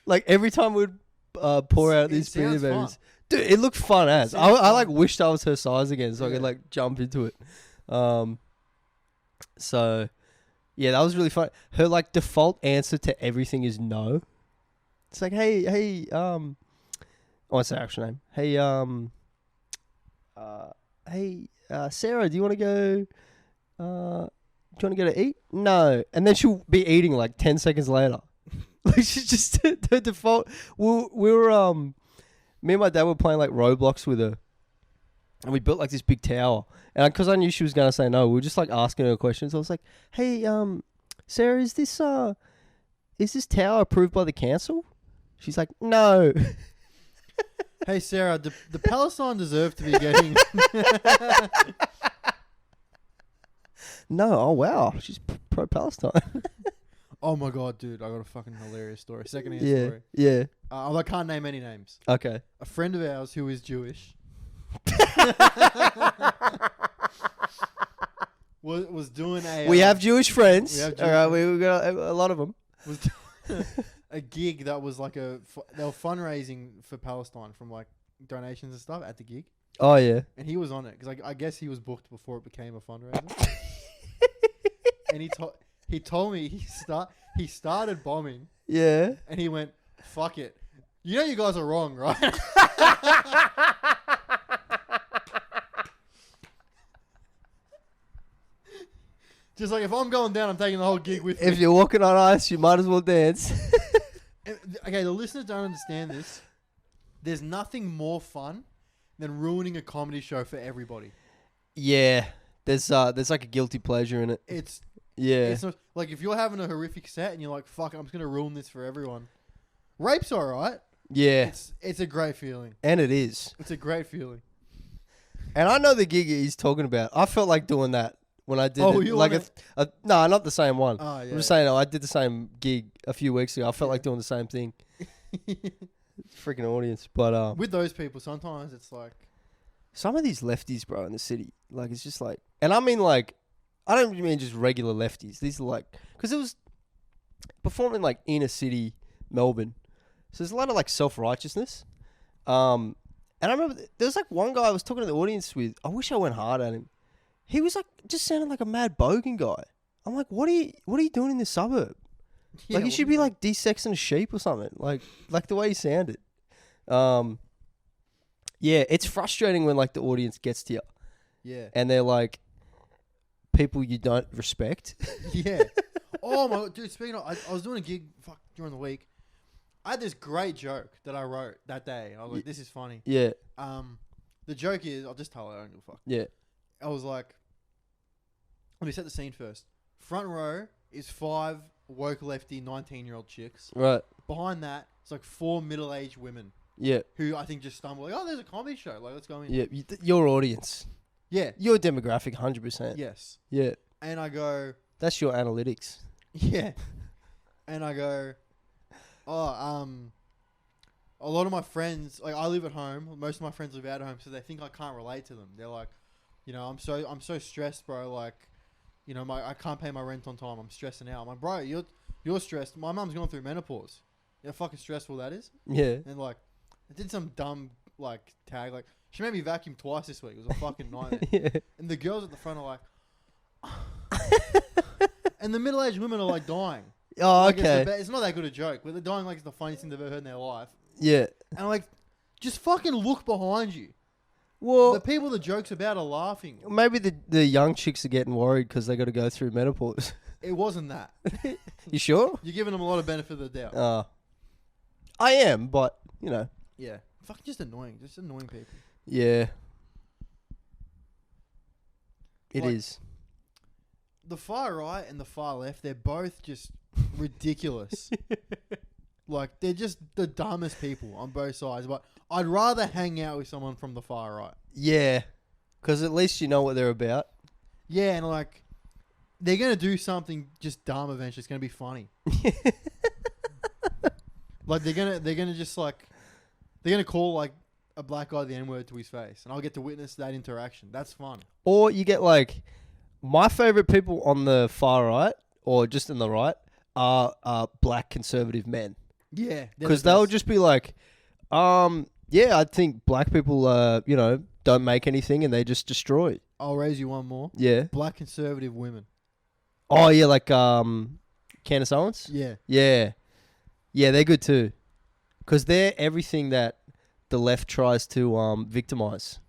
Like every time we'd pour out these beanie babies. Dude, it looked fun as. I like wished I was her size again so I could like jump into it. So yeah, that was really fun. Her like default answer to everything is no. It's like, hey, what's her actual name? Hey, Sarah, do you want to go? Do you want to go to eat? No, and then she'll be eating like 10 seconds later. Like she's just the default. We were me and my dad were playing like Roblox with her, and we built like this big tower. And because I knew she was gonna say no, we were just like asking her questions. I was like, "Hey, Sarah, is this tower approved by the council?" She's like, "No." Hey, Sarah, the Palestine deserve to be getting... No, oh wow, she's pro-Palestine. Oh my god, dude, I got a fucking hilarious story. Second-hand story. Yeah. I can't name any names. Okay. A friend of ours who is Jewish was doing a... We have Jewish friends. We have Jewish all right, we got a lot of them. Was a gig that was like they were fundraising for Palestine from like donations and stuff at the gig, Oh yeah. and he was on it because I guess he was booked before it became a fundraiser. And he told me he started bombing, Yeah. and he went, "Fuck it, you know you guys are wrong, right?" Just like, if I'm going down, I'm taking the whole gig with me. If you're walking on ice, you might as well dance. Okay, the listeners don't understand this. There's nothing more fun than ruining a comedy show for everybody. Yeah. There's like a guilty pleasure in it. It's Yeah. not, like if you're having a horrific set and you're like, "Fuck, I'm just gonna ruin this for everyone." Rape's alright. Yeah. It's a great feeling. And it is. It's a great feeling. And I know the gig he's talking about. I felt like doing that when I did Oh, it. you Like wanna- no, not the same one. Oh yeah. I'm just saying, I did the same gig a few weeks ago. I felt like doing the same thing. Freaking audience. But With those people, sometimes it's like, some of these lefties, bro, in the city, like it's just like, and I mean like, I don't mean just regular lefties. These are like, because it was performing like inner city Melbourne, so there's a lot of like self-righteousness. And I remember there was like one guy I was talking to the audience with. I wish I went hard at him. He was like just sounding like a mad bogan guy. I'm like, what are you doing in this suburb? yeah, Like you should be like desexing a sheep or something. Like the way he sounded. Yeah, it's frustrating when like the audience gets to you yeah, and they're like people you don't respect. yeah. Oh my dude! Speaking of, I was doing a gig during the week. I had this great joke that I wrote that day. I was like, "This is funny." Yeah, The joke is, I'll just tell it. I don't give a fuck. yeah, I was like, let me set the scene first. Front row is 5 woke lefty 19-year-old chicks. right. Behind that, it's like 4 middle-aged women Yeah, who I think just stumble like, "Oh, there's a comedy show. Like, let's go in." yeah. Your audience, Yeah. your demographic, 100%. Yes. Yeah, And I go, that's your analytics. yeah. And I go, "Oh, a lot of my friends, like I live at home. Most of my friends live out of home, so they think I can't relate to them. They're like, you know, I'm so stressed, bro. Like, you know, I can't pay my rent on time. I'm stressing out." I'm like, "Bro, you're stressed. My mum's going through menopause. You know how fucking stressful that is." Yeah, And like, I did some dumb like tag, like she made me vacuum twice this week. It was a fucking nightmare. yeah. And the girls at the front are like, and the middle-aged women are like dying. Oh, Like, okay. it's not that good a joke, but they're dying like it's the funniest thing they've ever heard in their life. Yeah. And I'm like, just fucking look behind you. Well, The people the joke's about are laughing. maybe the young chicks are getting worried because they got to go through menopause. It wasn't that. You sure? You're giving them a lot of benefit of the doubt. I am, but you know, Yeah. Fucking just annoying. Just annoying people. yeah, it is. Like- The far right and the far left, they're both just ridiculous. Like, they're just the dumbest people on both sides. But I'd rather hang out with someone from the far right. Yeah, because at least you know what they're about. Yeah, and like, they're going to do something just dumb eventually. It's going to be funny. Like, they're gonna just like, They're gonna call like a black guy the N-word to his face, and I'll get to witness that interaction. That's fun. Or you get like my favorite people on the far right or just in the right are black conservative men. Yeah, Because they'll just be like, yeah, I think black people, don't make anything and they just destroy. I'll raise you one more. Yeah. Black conservative women. Oh, yeah, like Candace Owens? Yeah. Yeah. Yeah, they're good too. Because they're everything that the left tries to victimize.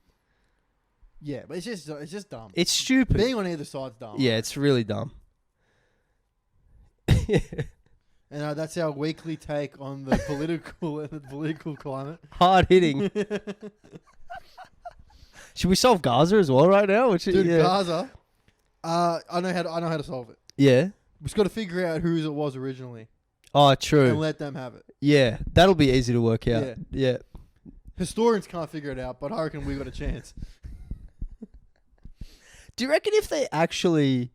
Yeah, but it's just dumb. It's stupid. Being on either side's dumb. Yeah, it's really dumb. And that's our weekly take on the political climate. Hard hitting. Should we solve Gaza as well right now? Dude, yeah. Gaza. I know how to solve it. Yeah. We just got to figure out whose it was originally Oh, true. and let them have it. Yeah, that'll be easy to work out. Yeah. Yeah. Historians can't figure it out, but I reckon we got a chance. Do you reckon if they actually,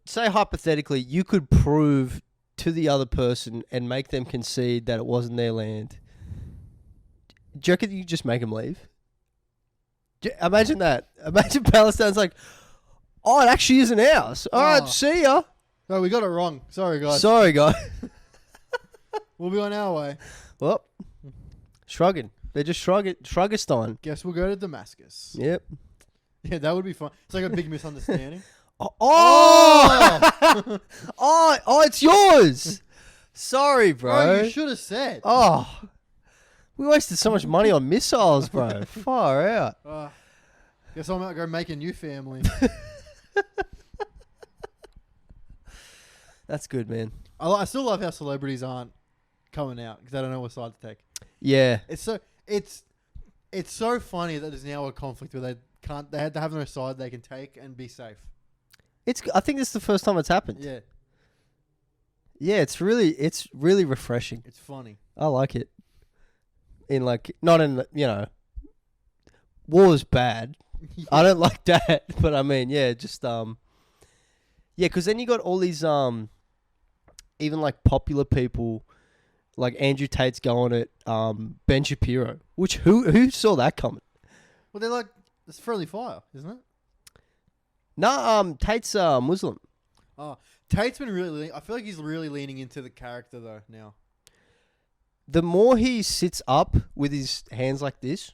say hypothetically, you could prove to the other person and make them concede that it wasn't their land, do you reckon you just make them leave? Imagine that. Imagine Palestine's like, oh, it actually isn't ours. All right, see ya. No, we got it wrong. Sorry, guys. Sorry, guys. We'll be on our way. Well, shrugging. They're just Shruggistan. Guess we'll go to Damascus. Yep. Yeah, that would be fun. It's like a big misunderstanding. Oh, it's yours. Sorry, bro. You should have said. Oh, we wasted so much money on missiles, bro. Far out. Guess I might go make a new family. That's good, man. I still love how celebrities aren't coming out because they don't know what side to take. Yeah. It's so funny that there's now a conflict where they had to have no side they can take and be safe. I think this is the first time it's happened. Yeah. Yeah, it's really refreshing. It's funny. I like it. Not in, war's bad. Yeah. I don't like that, but I mean, yeah, just yeah, because then you got all these even like popular people, like Andrew Tate's going at Ben Shapiro, which who saw that coming? Well, they're like, it's friendly fire, isn't it? No, Tate's Muslim. Oh, Tate's been really. I feel like he's really leaning into the character though now. The more he sits up with his hands like this,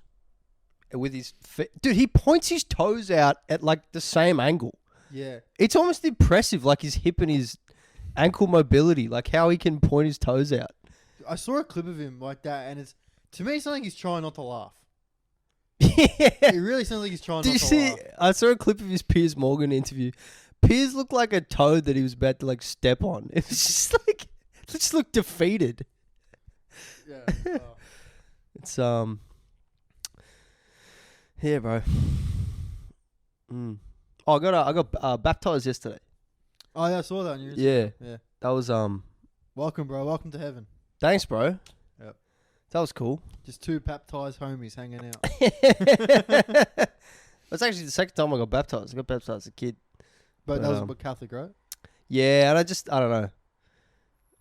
with his dude, he points his toes out at like the same angle. Yeah. It's almost impressive, like his hip and his ankle mobility, like how he can point his toes out. I saw a clip of him like that, and to me, it's like he's trying not to laugh. Yeah. It really sounds like he's trying Did not you to see? laugh. I saw a clip of his Piers Morgan interview. Piers looked like a toad that he was about to like step on. It was just like, it just looked defeated. Yeah. It's yeah, bro. Oh, I got baptized yesterday. Oh yeah, I saw that on your Instagram. Yeah, Yeah. that was Welcome, bro. Welcome to heaven. Thanks, bro. Yep. That was cool. Just two baptized homies hanging out. That's actually the second time I got baptized. I got baptized as a kid. But that was a Catholic, right? Yeah, and I don't know.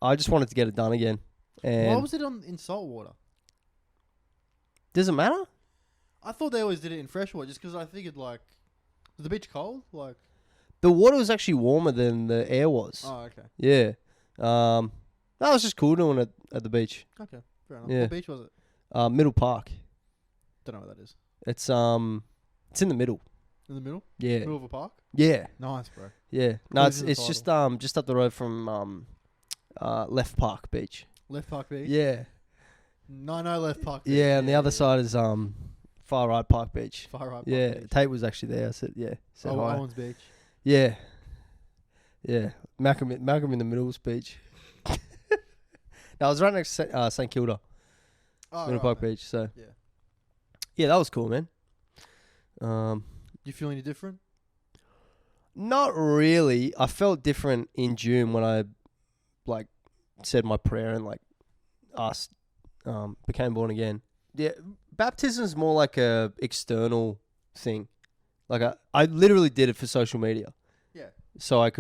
I just wanted to get it done again. And Why was it in salt water? Does it matter? I thought they always did it in fresh water just because I figured, like, was the beach cold? Like, The water was actually warmer than the air was. oh, okay. Yeah. That was just cool doing it at the beach. Okay, fair enough. Yeah. What beach was it? Middle Park. Don't know what that is. It's in the middle. In the middle? Yeah. Middle of a park? Yeah. Nice, bro. Yeah. No, Clues it's in the just up the road from Left Park Beach. Left Park Beach? Yeah. No, Left Park Beach. Yeah, and the other side is Far Right Park Beach. Far right Park Yeah. Beach. Tate was actually there. I said hi. Owens Beach. Yeah. Yeah. Malcolm in the Middle's beach. No, I was right next to St Kilda. Oh, Middle Park Beach. So Yeah. yeah, that was cool, man. You feel any different? Not really. I felt different in June when I like said my prayer and like asked, became born again. Yeah, baptism is more like a external thing. Like I literally did it for social media. Yeah. So I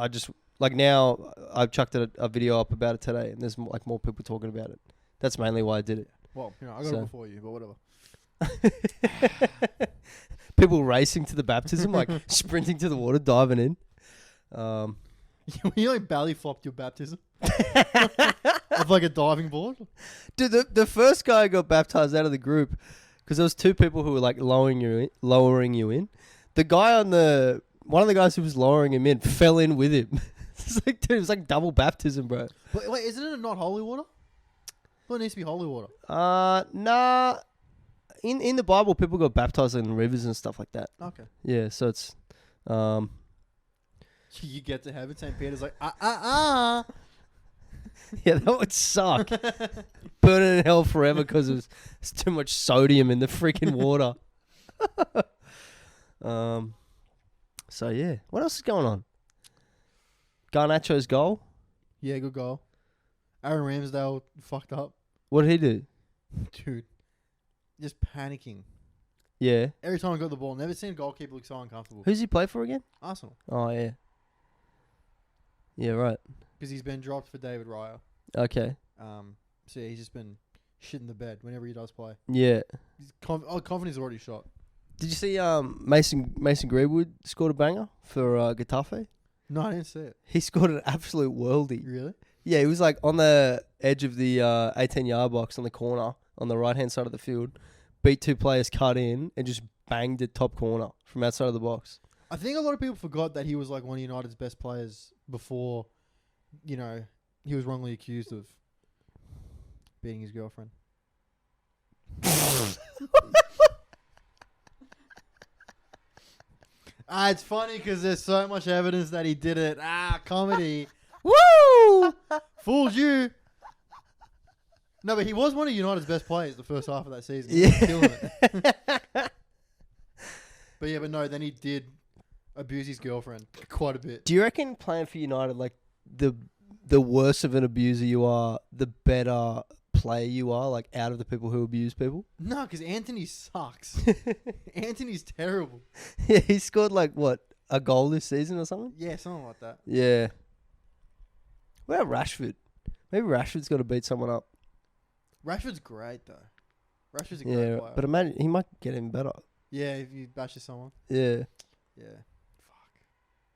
just like now I've chucked a video up about it today, and there's more people talking about it. That's mainly why I did it. Well, you know, I got So- it before you, but whatever. People racing to the baptism, like sprinting to the water, diving in. You like belly flopped your baptism of like a diving board. Dude, the first guy got baptized out of the group because there was two people who were like lowering you in. The guy one of the guys who was lowering him in fell in with him. It's like, dude, it was like double baptism, bro. But wait, isn't it not holy water? Well, it needs to be holy water. Nah. In the Bible, people got baptized in rivers and stuff like that. Okay. Yeah, so it's You get to heaven, St. Peter's like, yeah, that would suck. Burning in hell forever because there's too much sodium in the freaking water. So yeah, what else is going on? Garnacho's goal. Yeah, good goal. Aaron Ramsdale fucked up. What did he do? Dude, just panicking. Yeah. Every time I got the ball, never seen a goalkeeper look so uncomfortable. Who's he play for again? Arsenal. Oh yeah. Yeah, right. Because he's been dropped for David Raya. Okay. So yeah, he's just been shitting the bed whenever he does play. Yeah. His confidence is already shot. Did you see Mason Greenwood scored a banger for Getafe? No, I didn't see it. He scored an absolute worldie. Really? Yeah, he was like on the edge of the 18-yard box on the corner on the right-hand side of the field, beat two players, cut in, and just banged it top corner from outside of the box. I think a lot of people forgot that he was like one of United's best players before, you know, he was wrongly accused of beating his girlfriend. It's funny because there's so much evidence that he did it. Comedy. Woo! Fooled you. No, but he was one of United's best players the first half of that season. He was killing it. But no, then he did abuse his girlfriend quite a bit. Do you reckon playing for United, like the worse of an abuser you are, the better player you are, like out of the people who abuse people? No, because Anthony sucks. Anthony's terrible. Yeah, he scored like what, a goal this season or something? Yeah, something like that. Yeah. What about Rashford? Maybe Rashford's got to beat someone up. Rashford's great though. Rashford's a great Yeah, player. but imagine he might get him better. Yeah, if he bashes someone. Yeah. Yeah. Fuck.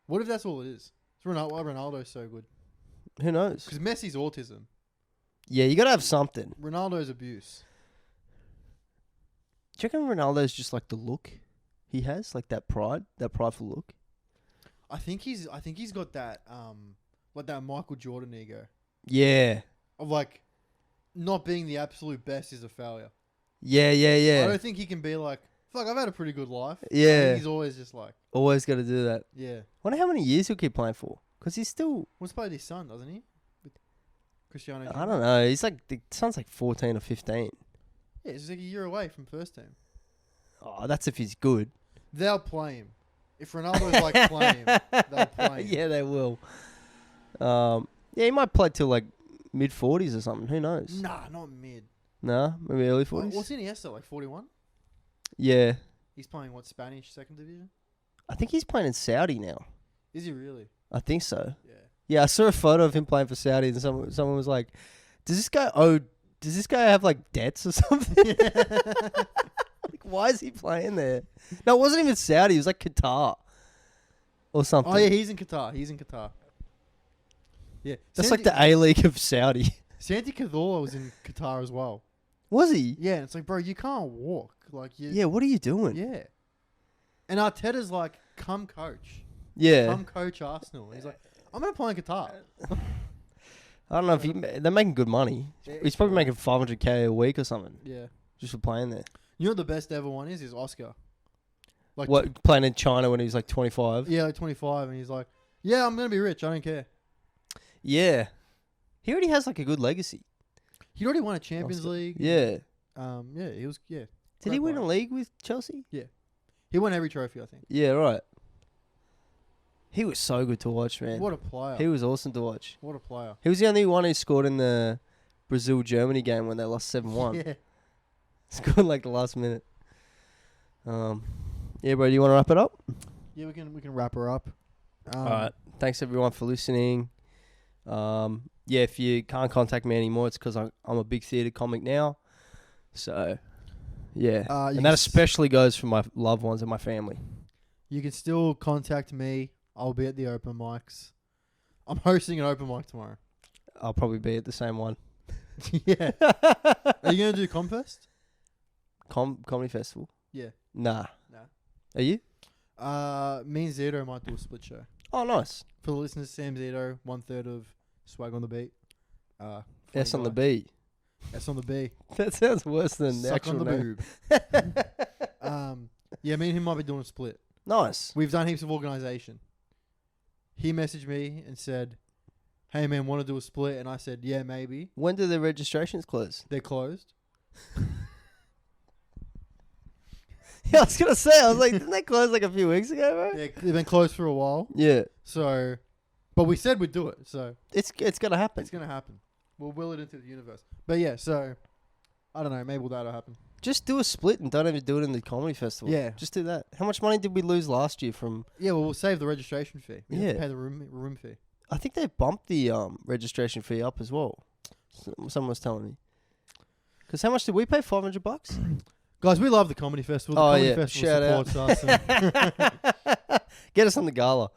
What if that's all it is? It's Ronaldo's so good. Who knows? Because Messi's autism. Yeah, you got to have something. Ronaldo's abuse. Do you reckon Ronaldo's just like the look he has, like that prideful look? I think he's got that like that Michael Jordan ego Yeah. of like not being the absolute best is a failure. Yeah. I don't think he can be like, fuck, I've had a pretty good life. I Yeah. think he's always just like, Always got to do that. yeah. Wonder how many years he'll keep playing for. Because he's still, What's played his son, doesn't he? With Cristiano. I Jr.? don't know. He's like, the son's like 14 or 15. Yeah, he's like a year away from first team. Oh, that's if he's good. They'll play him. If Ronaldo's like playing him, they'll play him. Yeah, they will. Yeah, he might play till like mid 40s or something. Who knows? Nah, not mid. Nah, maybe early 40s. What's Iniesta, like 41? Yeah. He's playing, what, Spanish second division? I think he's playing in Saudi now. Is he really? I think so. Yeah. Yeah, I saw a photo of him playing for Saudi, and someone was like, Does this guy have like debts or something? Like, why is he playing there? No, it wasn't even Saudi. It was like Qatar or something. Oh, yeah, he's in Qatar. Yeah. That's like the A-League of Saudi. Santi Cazorla was in Qatar as well. Was he? Yeah, and it's like, bro, you can't walk. Like, Yeah, what are you doing? Yeah. And Arteta's like, come coach. Yeah. Come coach Arsenal. And he's like, I'm going to play in Qatar. I don't know if they're making good money. Yeah, He's probably making 500k a week or something Yeah. just for playing there. You know what the best ever one is Oscar. Like, What, playing in China when he was like 25? Yeah, like 25. And he's like, yeah, I'm going to be rich. I don't care. Yeah. He already has like a good legacy. He already won a Champions Oscar. League. Yeah. Yeah, he was, yeah. Did he win a league with Chelsea? He won every trophy, I think. Yeah, right. He was so good to watch, man. What a player. He was awesome to watch. What a player. He was the only one who scored in the Brazil-Germany game when they lost 7-1. Yeah. Scored like the last minute. Yeah, bro, do you want to wrap it up? Yeah, we can wrap her up. All right. Thanks, everyone, for listening. Yeah, if you can't contact me anymore, it's because I'm a big theatre comic now. So, yeah. And that especially goes for my loved ones and my family. You can still contact me. I'll be at the open mics. I'm hosting an open mic tomorrow. I'll probably be at the same one. Yeah. Are you going to do Compest? Comedy festival? Yeah. Nah. Nah. Are you? Me and Zito might do a split show. Oh, nice. For the listeners, Sam Zito, 1/3 of Swag on the Beat. S on the B. S on the B. That sounds worse than the Suck actual on the name. boob. Yeah, me and him might be doing a split. Nice. We've done heaps of organisation. He messaged me and said, "Hey man, want to do a split?" And I said, "Yeah, maybe." When do the registrations close? They're closed. Yeah, I was going to say, I was like, didn't they close like a few weeks ago, bro? Yeah, they've been closed for a while. Yeah. So, but we said we'd do it. So It's going to happen. it's gonna happen. We'll will it into the universe. But yeah, so I don't know. Maybe that'll happen. Just do a split and don't even do it in the comedy festival. Yeah. Just do that. How much money did we lose last year from... Yeah, well, we'll save the registration fee. We have Yeah. to pay the room fee. I think they bumped the registration fee up as well. Someone was telling me. Because how much did we pay? $500? Guys, we love the comedy festival. The Oh, comedy yeah. festival Shout out. supports us. And Get us on the gala.